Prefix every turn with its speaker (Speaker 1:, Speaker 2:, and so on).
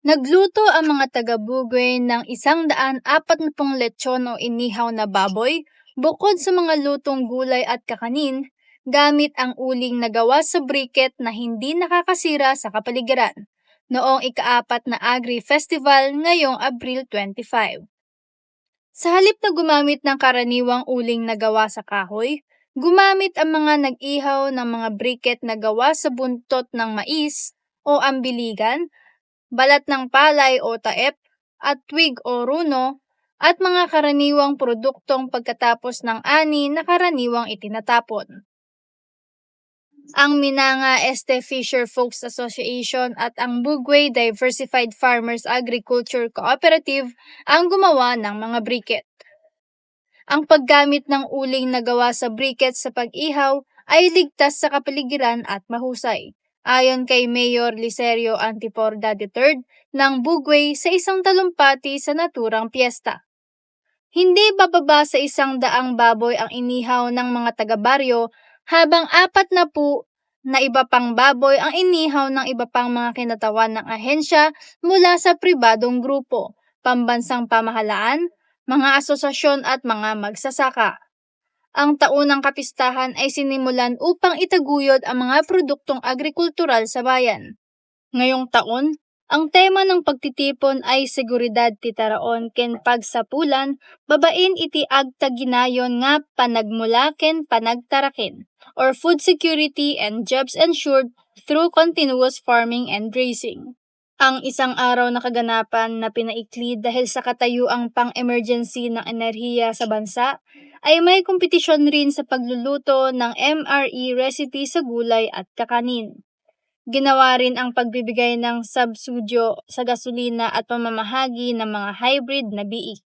Speaker 1: Nagluto ang mga taga-Bugwe ng 140 lechon o inihaw na baboy, bukod sa mga lutong gulay at kakanin, gamit ang uling na gawa sa briquette na hindi nakakasira sa kapaligiran, noong ika-4 na Agri Festival ngayong Abril 25. Sa halip na gumamit ng karaniwang uling na gawa sa kahoy, gumamit ang mga nag-ihaw ng mga briquette na gawa sa buntot ng mais o ambiligan, balat ng palay o taep, at twig o runo, at mga karaniwang produktong pagkatapos ng ani na karaniwang itinatapon. Ang Minanga Este Fisher Folks Association at ang Bugwe Diversified Farmers Agriculture Cooperative ang gumawa ng mga briquette. Ang paggamit ng uling na gawa sa briquette sa pag-ihaw ay ligtas sa kapaligiran at mahusay, ayon kay Mayor Licerio Antiporda III ng Bugwe sa isang talumpati sa naturang piyesta. Hindi bababa sa 100 baboy ang inihaw ng mga taga-baryo, habang 40 na iba pang baboy ang inihaw ng iba pang mga kinatawan ng ahensya mula sa pribadong grupo, pambansang pamahalaan, mga asosasyon at mga magsasaka. Ang taunang kapistahan ay sinimulan upang itaguyod ang mga produktong agrikultural sa bayan. Ngayong taon, ang tema ng pagtitipon ay seguridad ti taraon ken pagsapulan, babain iti agtaginayon nga panagmula ken panagtaraken, or food security and jobs ensured through continuous farming and grazing. Ang isang araw na kaganapan na pinaikli dahil sa katayuang pang-emergency ng enerhiya sa bansa, ay may kompetisyon rin sa pagluluto ng MRE recipe sa gulay at kakanin. Ginawa rin ang pagbibigay ng subsudyo sa gasolina at pamamahagi ng mga hybrid na biik.